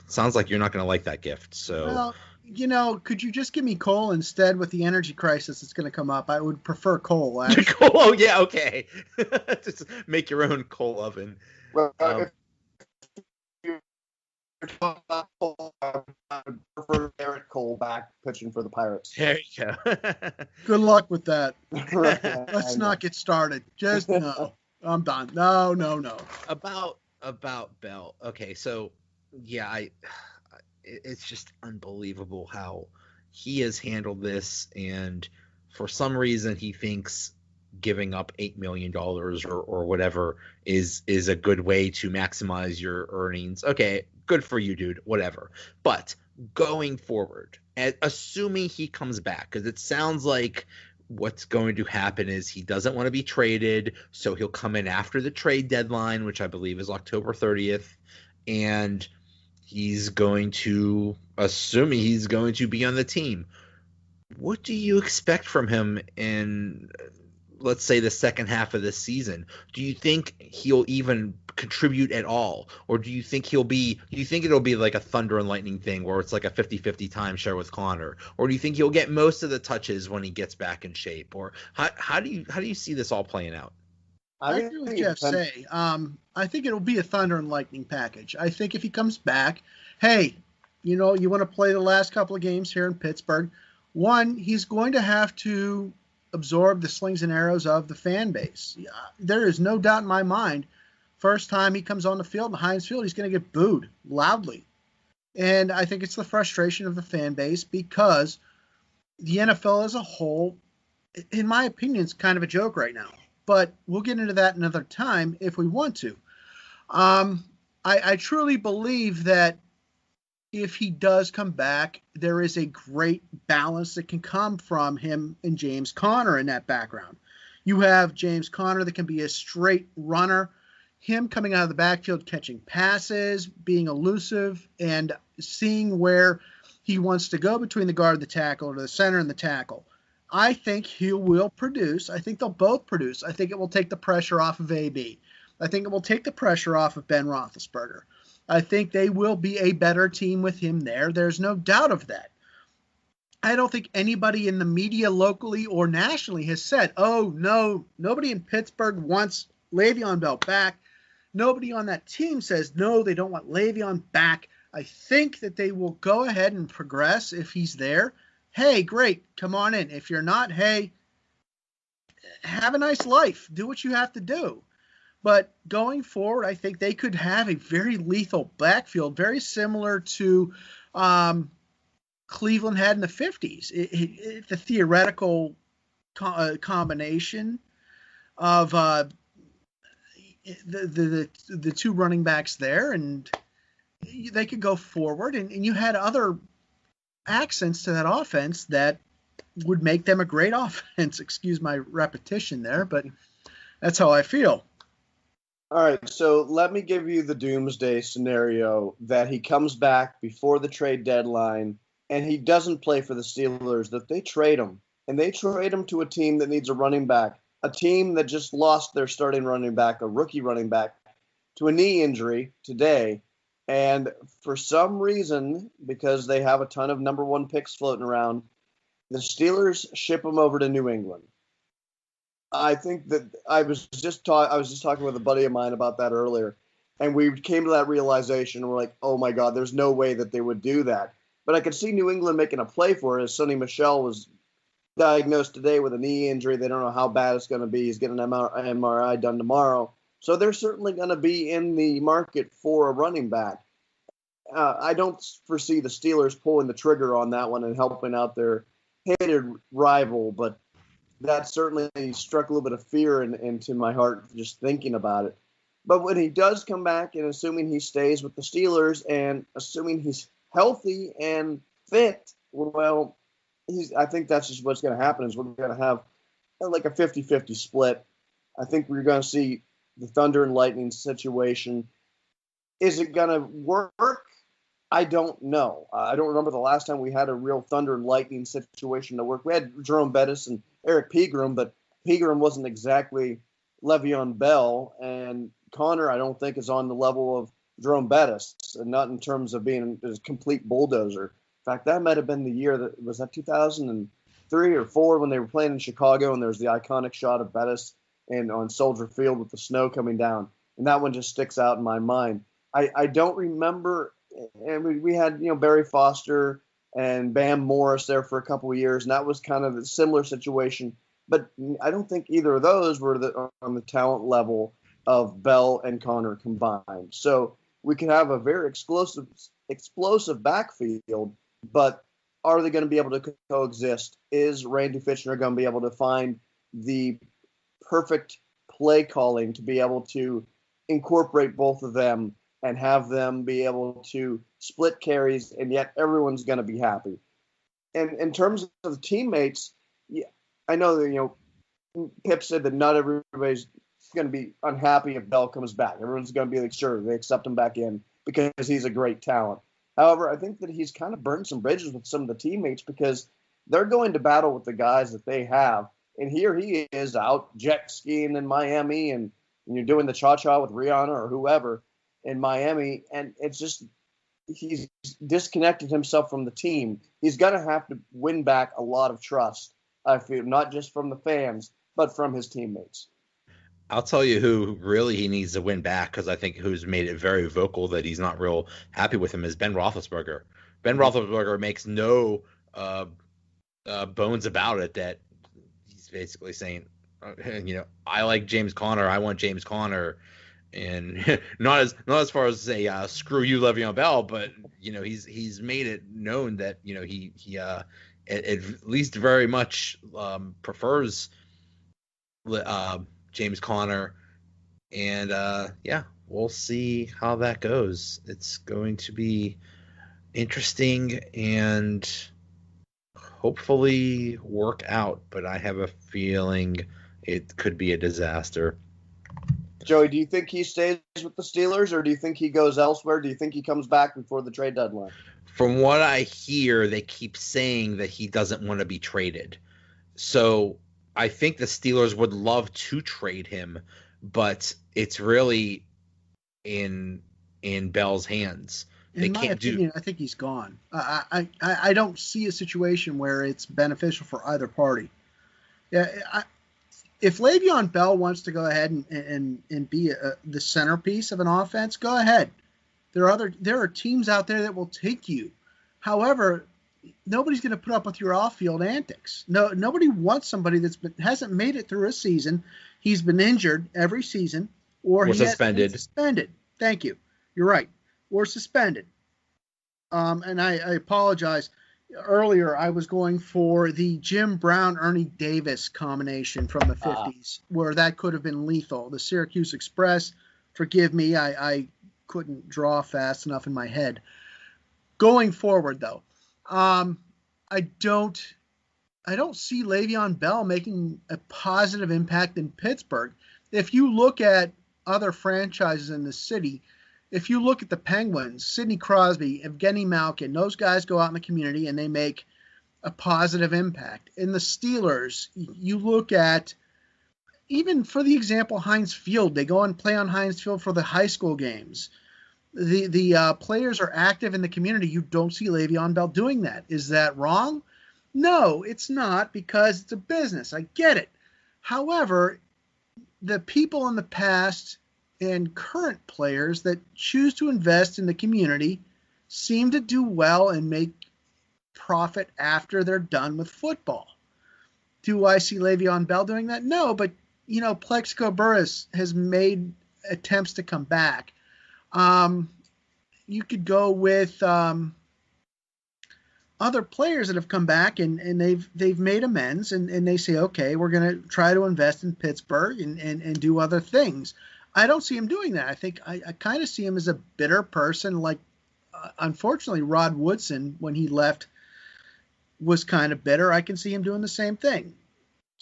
sounds like you're not going to like that gift. So, well, could you just give me Cole instead with the energy crisis that's going to come up? I would prefer Cole. Actually. Cole, oh yeah, okay. Just make your own coal oven. Well, if you're talking about Cole, I would prefer Garrett Cole back pitching for the Pirates. There you go. Good luck with that. Let's not get started. Just no. I'm done. No. About Bell. Okay, so yeah, it's just unbelievable how he has handled this, and for some reason he thinks giving up $8 million or whatever is a good way to maximize your earnings. Okay, good for you, dude, whatever. But going forward, assuming he comes back, because it sounds like what's going to happen is he doesn't want to be traded, so he'll come in after the trade deadline, which I believe is October 30th, and he's going to, assuming he's going to be on the team. What do you expect from him in, let's say, the second half of this season? Do you think he'll even contribute at all? Or do you think it'll be like a thunder and lightning thing where it's like a 50-50 timeshare with Connor? Or do you think he'll get most of the touches when he gets back in shape? Or how do you see this all playing out? I agree with Jeff Say. I think it'll be a thunder and lightning package. I think if he comes back, hey, you want to play the last couple of games here in Pittsburgh. One, he's going to have to absorb the slings and arrows of the fan base. There is no doubt in my mind, first time he comes on the field in Heinz Field, he's going to get booed loudly. And I think it's the frustration of the fan base because the NFL as a whole, in my opinion, is kind of a joke right now. But we'll get into that another time if we want to. I truly believe that if he does come back, there is a great balance that can come from him and James Conner in that background. You have James Conner that can be a straight runner, him coming out of the backfield, catching passes, being elusive, and seeing where he wants to go between the guard and the tackle, or the center and the tackle. I think he will produce. I think they'll both produce. I think it will take the pressure off of AB. I think it will take the pressure off of Ben Roethlisberger. I think they will be a better team with him there. There's no doubt of that. I don't think anybody in the media locally or nationally has said, oh, no, nobody in Pittsburgh wants Le'Veon Bell back. Nobody on that team says, no, they don't want Le'Veon back. I think that they will go ahead and progress if he's there. Hey, great, come on in. If you're not, hey, have a nice life. Do what you have to do. But going forward, I think they could have a very lethal backfield, very similar to Cleveland had in the 50s. The theoretical combination of the two running backs there, and they could go forward. And you had other accents to that offense that would make them a great offense. Excuse my repetition there, but that's how I feel. All right, so let me give you the doomsday scenario that he comes back before the trade deadline and he doesn't play for the Steelers, that they trade him. And they trade him to a team that needs a running back, a team that just lost their starting running back, a rookie running back, to a knee injury today. And for some reason, because they have a ton of number one picks floating around, the Steelers ship him over to New England. I think that I was just talking with a buddy of mine about that earlier, and we came to that realization. And we're like, oh my God, there's no way that they would do that. But I could see New England making a play for it, as Sonny Michel was diagnosed today with a knee injury. They don't know how bad it's going to be. He's getting an MRI done tomorrow. So they're certainly going to be in the market for a running back. I don't foresee the Steelers pulling the trigger on that one and helping out their hated rival, but that certainly struck a little bit of fear into my heart just thinking about it. But when he does come back, and assuming he stays with the Steelers and assuming he's healthy and fit, well, I think that's just what's going to happen is we're going to have like a 50-50 split. I think we're going to see the thunder and lightning situation. Is it going to work? I don't know. I don't remember the last time we had a real thunder and lightning situation to work. We had Jerome Bettis and Eric Pegram, but Pegram wasn't exactly Le'Veon Bell, and Connor I don't think is on the level of Jerome Bettis, and not in terms of being a complete bulldozer. In fact, that might have been the year that 2003 or 4 when they were playing in Chicago, and there was the iconic shot of Bettis on Soldier Field with the snow coming down, and that one just sticks out in my mind. I don't remember, and we had Barry Foster and Bam Morris there for a couple of years, and that was kind of a similar situation. But I don't think either of those were on the talent level of Bell and Connor combined. So we can have a very explosive backfield, but are they going to be able to coexist? Is Randy Fitchner going to be able to find the perfect play calling to be able to incorporate both of them and have them be able to split carries, and yet everyone's going to be happy? And in terms of teammates, yeah, I know that Pip said that not everybody's going to be unhappy if Bell comes back. Everyone's going to be like, sure, they accept him back in because he's a great talent. However, I think that he's kind of burned some bridges with some of the teammates because they're going to battle with the guys that they have. And here he is out jet skiing in Miami, and you're doing the cha-cha with Rihanna or whoever in Miami. And it's just, he's disconnected himself from the team. He's going to have to win back a lot of trust, I feel, not just from the fans, but from his teammates. I'll tell you who really he needs to win back, because I think who's made it very vocal that he's not real happy with him, is Ben Roethlisberger. Ben Roethlisberger makes no bones about it that he's basically saying, I like James Conner, I want James Conner, and not as far as say screw you Le'Veon Bell, but he's made it known that he at least very much prefers James Conner, and we'll see how that goes. It's going to be interesting and hopefully work out, but I have a feeling it could be a disaster. Joey, do you think he stays with the Steelers, or do you think he goes elsewhere? Do you think he comes back before the trade deadline? From what I hear, they keep saying that he doesn't want to be traded. So I think the Steelers would love to trade him, but it's really in Bell's hands. In my opinion, I think he's gone. I don't see a situation where it's beneficial for either party. Yeah, if Le'Veon Bell wants to go ahead and be the centerpiece of an offense, go ahead. There are teams out there that will take you. However, nobody's going to put up with your off-field antics. Nobody wants somebody hasn't made it through a season. He's been injured every season, or he suspended. Suspended. Thank you. You're right. Or suspended. And I apologize. Earlier, I was going for the Jim Brown, Ernie Davis combination from the 50s, where that could have been lethal. The Syracuse Express, forgive me, I couldn't draw fast enough in my head. Going forward, though, I don't see Le'Veon Bell making a positive impact in Pittsburgh. If you look at other franchises in the city, if you look at the Penguins, Sidney Crosby, Evgeny Malkin, those guys go out in the community and they make a positive impact. In the Steelers, you look at, even for the example, Heinz Field, they go and play on Heinz Field for the high school games. The players are active in the community. You don't see Le'Veon Bell doing that. Is that wrong? No, it's not, because it's a business. I get it. However, the people in the past and current players that choose to invest in the community seem to do well and make profit after they're done with football. Do I see Le'Veon Bell doing that? No, but, Plexico Burress has made attempts to come back. You could go with other players that have come back and they've made amends and they say, okay, we're going to try to invest in Pittsburgh and do other things. I don't see him doing that. I think I kind of see him as a bitter person. Like, unfortunately, Rod Woodson, when he left, was kind of bitter. I can see him doing the same thing.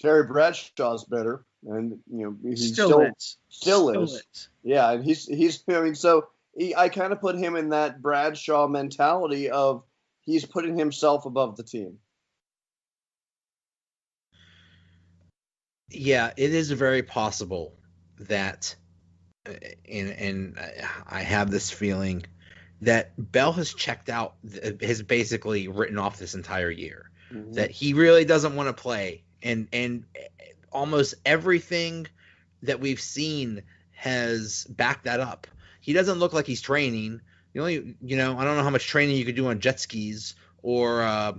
Terry Bradshaw's bitter, and he still is. Yeah, and he's. I mean, so I kind of put him in that Bradshaw mentality of he's putting himself above the team. Yeah, it is very possible that and I have this feeling that Bell has checked out, has basically written off this entire year. Mm-hmm. That he really doesn't want to play, and almost everything that we've seen has backed that up. He doesn't look like he's training. The only, I don't know how much training you could do on jet skis or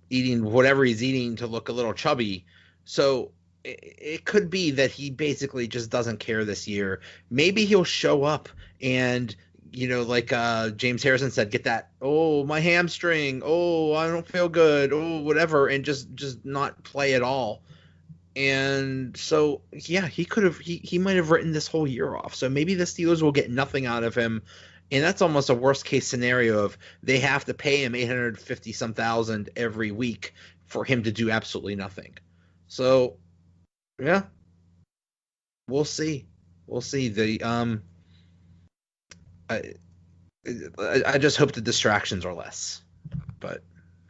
eating whatever he's eating to look a little chubby. So it could be that he basically just doesn't care this year. Maybe he'll show up and, like James Harrison said, get that, oh, my hamstring, oh, I don't feel good, oh, whatever, and just not play at all. And so, yeah, he might have written this whole year off. So maybe the Steelers will get nothing out of him. And that's almost a worst case scenario of they have to pay him $850,000 every week for him to do absolutely nothing. So, yeah, we'll see. We'll see. I just hope the distractions are less. But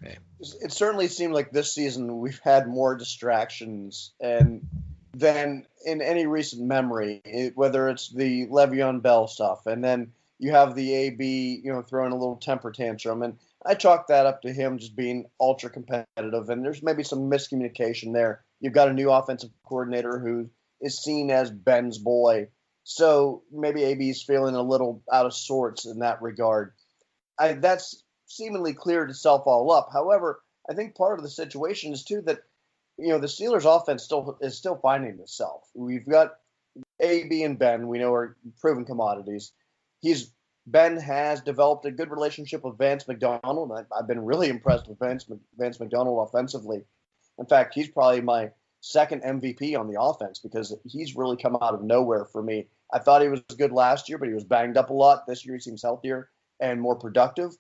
hey. It certainly seemed like this season we've had more distractions than in any recent memory, whether it's the Le'Veon Bell stuff, and then you have the AB, throwing a little temper tantrum. And I chalk that up to him just being ultra competitive. And there's maybe some miscommunication there. You've got a new offensive coordinator who is seen as Ben's boy. So maybe AB's feeling a little out of sorts in that regard. That's seemingly cleared itself all up. However, I think part of the situation is too that, the Steelers offense is still finding itself. We've got AB and Ben, we know are proven commodities. Ben has developed a good relationship with Vance McDonald. I've been really impressed with Vance McDonald offensively. In fact, he's probably my second MVP on the offense because he's really come out of nowhere for me. I thought he was good last year, but he was banged up a lot. This year he seems healthier and more productive.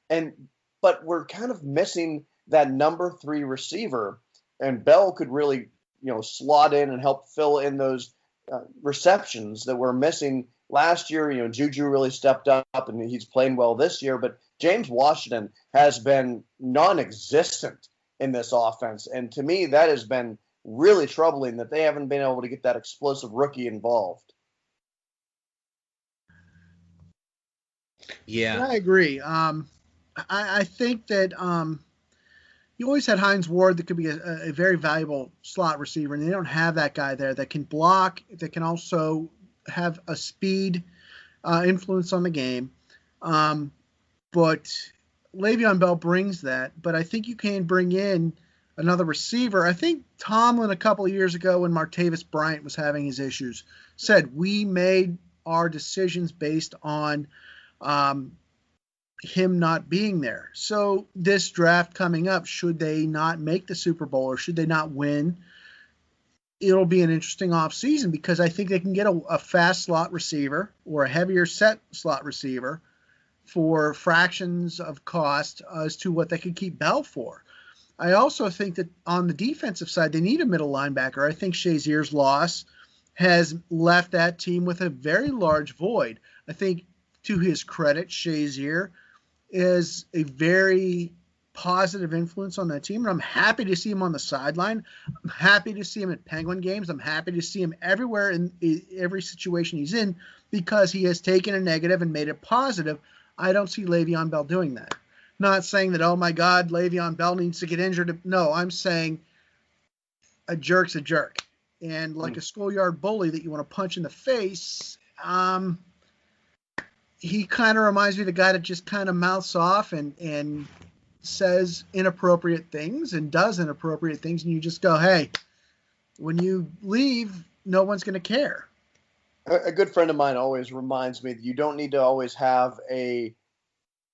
But we're kind of missing that number 3 receiver, and Bell could really, slot in and help fill in those receptions that we're missing. Last year, Juju really stepped up, and he's playing well this year. But James Washington has been non-existent in this offense, and to me, that has been really troubling that they haven't been able to get that explosive rookie involved. Yeah, I agree. I think that you always had Hines Ward that could be a very valuable slot receiver, and they don't have that guy there that can block, that can also have a speed influence on the game. But Le'Veon Bell brings that. But I think you can bring in another receiver. I think Tomlin a couple of years ago when Martavis Bryant was having his issues said we made our decisions based on him not being there. So this draft coming up, should they not make the Super Bowl or should they not win, it'll be an interesting offseason because I think they can get a fast slot receiver or a heavier set slot receiver for fractions of cost as to what they could keep Bell for. I also think that on the defensive side, they need a middle linebacker. I think Shazier's loss has left that team with a very large void. I think to his credit, Shazier is a very positive influence on that team, and I'm happy to see him on the sideline. I'm happy to see him at Penguin games. I'm happy to see him everywhere in every situation he's in because he has taken a negative and made it positive. I don't see Le'Veon Bell doing that. Not saying that, oh my God, Le'Veon Bell needs to get injured. No, I'm saying a jerk's a jerk. And like a schoolyard bully that you want to punch in the face, he kind of reminds me of the guy that just kind of mouths off and says inappropriate things and does inappropriate things, and you just go, hey, when you leave, no one's going to care. A good friend of mine always reminds me that you don't need to always have a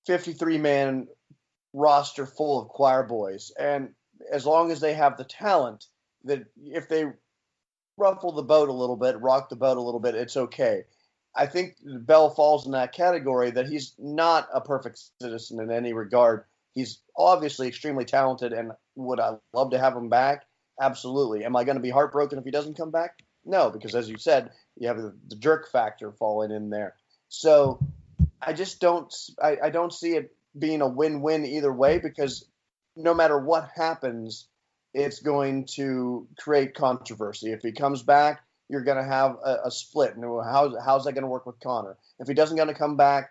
53-man roster full of choir boys. And as long as they have the talent, that if they ruffle the boat a little bit, rock the boat a little bit, it's okay. I think Bell falls in that category that he's not a perfect citizen in any regard. He's obviously extremely talented, and would I love to have him back? Absolutely. Am I going to be heartbroken if he doesn't come back? No, because as you said, you have the jerk factor falling in there. So I just don't see it being a win-win either way, because no matter what happens, it's going to create controversy. If he comes back, you're going to have a split. And how's that going to work with Connor? If he doesn't going to come back,